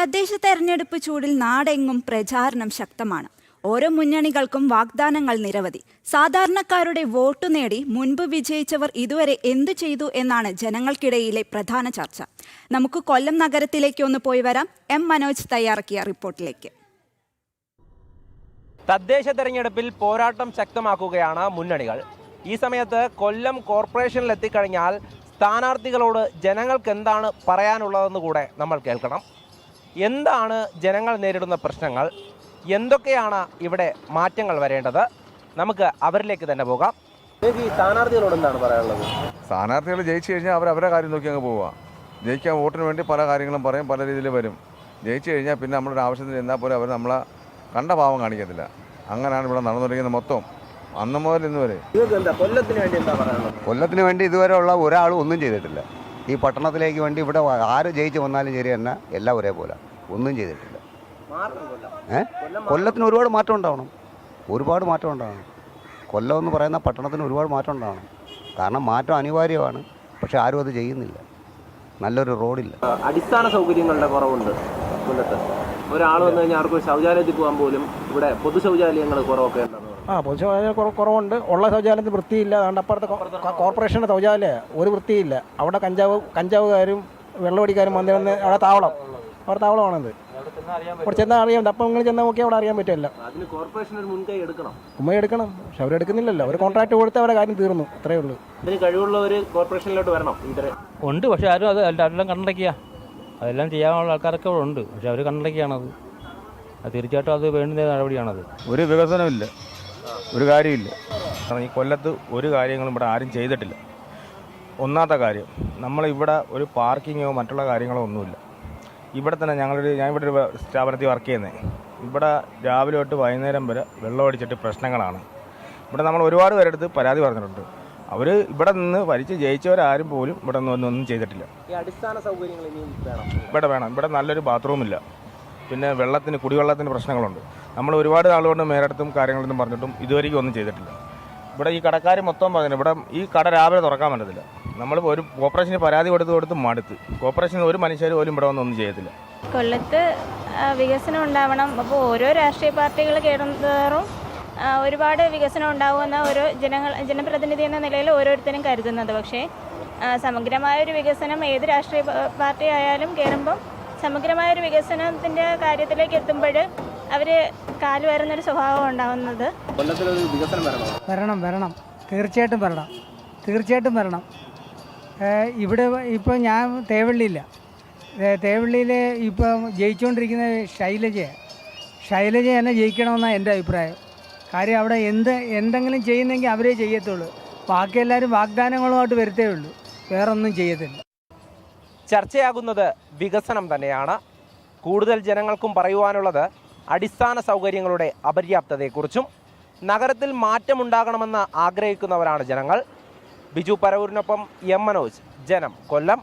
തദ്ദേശ തെരഞ്ഞെടുപ്പ് ചൂടിൽ നാടെങ്ങും പ്രചാരണം ശക്തമാണ്. ഓരോ മുന്നണികൾക്കും വാഗ്ദാനങ്ങൾ നിരവധി. സാധാരണക്കാരുടെ വോട്ടു നേടി മുൻപ് വിജയിച്ചവർ ഇതുവരെ എന്തു ചെയ്തു എന്നാണ് ജനങ്ങൾക്കിടയിലെ പ്രധാന ചർച്ച. നമുക്ക് കൊല്ലം നഗരത്തിലേക്ക് ഒന്ന് പോയി വരാം. എം മനോജ് തയ്യാറാക്കിയ റിപ്പോർട്ടിലേക്ക്. തദ്ദേശ തെരഞ്ഞെടുപ്പിൽ പോരാട്ടം ശക്തമാക്കുകയാണ് മുന്നണികൾ. ഈ സമയത്ത് കൊല്ലം കോർപ്പറേഷനിൽ എത്തിക്കഴിഞ്ഞാൽ സ്ഥാനാർത്ഥികളോട് ജനങ്ങൾക്ക് എന്താണ് പറയാനുള്ളതെന്ന് കൂടെ നമ്മൾ കേൾക്കണം. എന്താണ് ജനങ്ങൾ നേരിടുന്ന പ്രശ്നങ്ങൾ, എന്തൊക്കെയാണ് ഇവിടെ മാറ്റങ്ങൾ വരേണ്ടത്, നമുക്ക് അവരിലേക്ക് തന്നെ പോകാം. ഈ സ്ഥാനാർത്ഥികളോട് എന്താണ് പറയാനുള്ളത്? സ്ഥാനാർത്ഥികൾ ജയിച്ചു കഴിഞ്ഞാൽ അവരുടെ കാര്യം നോക്കി അങ്ങ് പോവുക. ജയിക്കാൻ വോട്ടിന് വേണ്ടി പല കാര്യങ്ങളും പറയും, പല രീതിയിൽ വരും. ജയിച്ചു കഴിഞ്ഞാൽ പിന്നെ നമ്മളൊരു ആവശ്യത്തിന് ചെന്നാൽ പോലും അവർ നമ്മളെ കണ്ട ഭാവം കാണിക്കത്തില്ല. അങ്ങനെയാണ് ഇവിടെ നടന്നുകൊണ്ടിരിക്കുന്നത് മൊത്തം, അന്ന് മുതൽ ഇന്ന് വരെ. കൊല്ലത്തിന് വേണ്ടി എന്താ പറയാനുള്ളത്? കൊല്ലത്തിന് വേണ്ടി ഇതുവരെ ഉള്ള ഒരാളും ഒന്നും ചെയ്തിട്ടില്ല. ഈ പട്ടണത്തിലേക്ക് വേണ്ടി ഇവിടെ ആര് ജയിച്ച് വന്നാലും ശരി തന്നെ എല്ലാം ഒരേപോലെ ഒന്നും ചെയ്തിട്ടില്ല. കൊല്ലത്തിന് ഒരുപാട് മാറ്റം ഉണ്ടാവണം, ഒരുപാട് മാറ്റം ഉണ്ടാവണം. കൊല്ലം എന്ന് പറയുന്ന പട്ടണത്തിന് ഒരുപാട് മാറ്റം ഉണ്ടാവണം. കാരണം മാറ്റം അനിവാര്യമാണ്, പക്ഷെ ആരും അത് ചെയ്യുന്നില്ല. നല്ലൊരു റോഡില്ല, അടിസ്ഥാന സൗകര്യങ്ങളുടെ കുറവുണ്ട് കൊല്ലത്ത്. ഒരാൾ വന്നു കഴിഞ്ഞാൽ അവർക്ക് ശൗചാലയത്തിൽ പോകാൻ പോലും ഇവിടെ പൊതു ശൗചാലയങ്ങൾ കുറവൊക്കെ ഉണ്ടെന്ന്. പൊതു ശൗചാലയം കുറവുണ്ട്. ഉള്ള ശൗചാലയത്തിൽ വൃത്തിയില്ല. അതുകൊണ്ട് അപ്പുറത്തെ കോർപ്പറേഷൻ്റെ ശൗചാലയം ഒരു വൃത്തിയില്ല. അവിടെ കഞ്ചാവുകാരും വെള്ളമടിക്കാരും വന്നിരുന്ന് അവിടെ താവളമാണത്. അവിടെ ചെന്നാൽ അറിയാം. അപ്പം നിങ്ങൾ ചെന്നാൽ നോക്കിയാൽ അവിടെ അറിയാൻ പറ്റില്ല. അതിന് കോർപ്പറേഷൻ ഒരു മുൻകൈ എടുക്കണം. പക്ഷെ അവരെടുക്കുന്നില്ലല്ലോ. അവർ കോൺട്രാക്ട് കൊടുത്ത് അവരുടെ കാര്യം തീർന്നു, അത്രേ ഉള്ളൂ. ഇതിന് കഴിവുള്ളവർ കോർപ്പറേഷനിലോട്ട് വരണം. ഉണ്ട്, പക്ഷെ ആരും അതെല്ലാം കണ്ടടക്കുക. അതെല്ലാം ചെയ്യാനുള്ള ആൾക്കാരൊക്കെ ഇവിടെ ഉണ്ട്, പക്ഷെ അവർ കണ്ടടക്കുകയാണത്. അത് തീർച്ചയായിട്ടും അത് വേണ്ടുന്ന നടപടിയാണത്. ഒരു വികസനമില്ല, ഒരു കാര്യമില്ല. കാരണം ഈ കൊല്ലത്ത് ഒരു കാര്യങ്ങളും ഇവിടെ ആരും ചെയ്തിട്ടില്ല. ഒന്നാമത്തെ കാര്യം, നമ്മളിവിടെ ഒരു പാർക്കിങ്ങോ മറ്റുള്ള കാര്യങ്ങളോ ഒന്നുമില്ല. ഇവിടെ തന്നെ ഞാൻ ഇവിടെ ഒരു സ്ഥാപനത്തിൽ വർക്ക് ചെയ്യുന്നത്. ഇവിടെ രാവിലെ തൊട്ട് വൈകുന്നേരം വരെ വെള്ളം അടിച്ചിട്ട് പ്രശ്നങ്ങളാണ്. ഇവിടെ നമ്മൾ ഒരുപാട് പേരെടുത്ത് പരാതി പറഞ്ഞിട്ടുണ്ട്. അവർ ഇവിടെ നിന്ന് ഭരിച്ച് ജയിച്ചവരാരും പോലും ഇവിടെ ഒന്നും ചെയ്തിട്ടില്ല. ഈ അടിസ്ഥാന സൗകര്യങ്ങൾ ഇവിടെ വേണം. ഇവിടെ നല്ലൊരു ബാത്റൂമില്ല. പിന്നെ കുടിവെള്ളത്തിന് പ്രശ്നങ്ങളുണ്ട്. നമ്മൾ ഒരുപാട് നാളുകൊണ്ട് മേലടത്തും കാര്യങ്ങളൊന്നും പറഞ്ഞിട്ടും ഇതുവരെയും ഒന്നും ചെയ്തിട്ടില്ല. ഇവിടെ ഈ കടക്കാർ മൊത്തം പറഞ്ഞു ഇവിടെ ഈ കട രാവിലെ തുറക്കാൻ പറ്റത്തില്ല. നമ്മൾ ഒരു കോർപ്പറേഷന് പരാതി കൊടുത്ത് മടുത്ത്. കോർപ്പറേഷന് ഒരു മനുഷ്യർ പോലും ഇവിടെ ഒന്നും ചെയ്യത്തില്ല. കൊല്ലത്ത് വികസനം ഉണ്ടാവണം. അപ്പോൾ ഓരോ രാഷ്ട്രീയ പാർട്ടികൾ കയറുന്നതോറും ഒരുപാട് വികസനം ഉണ്ടാവുമെന്ന ഓരോ ജനപ്രതിനിധി എന്ന നിലയിൽ ഓരോരുത്തരും കരുതുന്നത്. പക്ഷേ സമഗ്രമായൊരു വികസനം ഏത് രാഷ്ട്രീയ പാർട്ടി ആയാലും കയറുമ്പം സമഗ്രമായൊരു വികസനത്തിൻ്റെ കാര്യത്തിലേക്ക് എത്തുമ്പോൾ അവർ കാല് വരുന്നൊരു സ്വഭാവം ഉണ്ടാവുന്നത്. കൊല്ലത്തിലൊരു വികസനം വരണം തീർച്ചയായിട്ടും വരണം. ഇവിടെ ഇപ്പോൾ ഞാൻ തേവള്ളിയിൽ ഇപ്പോൾ ജയിച്ചുകൊണ്ടിരിക്കുന്ന ശൈലജ തന്നെ ജയിക്കണമെന്നാണ് എൻ്റെ അഭിപ്രായം. കാര്യം അവിടെ എന്തെങ്കിലും ചെയ്യുന്നെങ്കിൽ അവരേ ചെയ്യത്തുള്ളൂ. ബാക്കി എല്ലാവരും വാഗ്ദാനങ്ങളുമായിട്ട് വരത്തേ ഉള്ളൂ, വേറൊന്നും ചെയ്യത്തില്ല. ചർച്ചയാകുന്നത് വികസനം തന്നെയാണ്. കൂടുതൽ ജനങ്ങൾക്കും പറയുവാനുള്ളത് അടിസ്ഥാന സൗകര്യങ്ങളുടെ അപര്യാപ്തതയെക്കുറിച്ചും. നഗരത്തിൽ മാറ്റമുണ്ടാകണമെന്ന് ആഗ്രഹിക്കുന്നവരാണ് ജനങ്ങൾ. ബിജു പരവൂരിനൊപ്പം എം മനോജ്, ജനം, കൊല്ലം.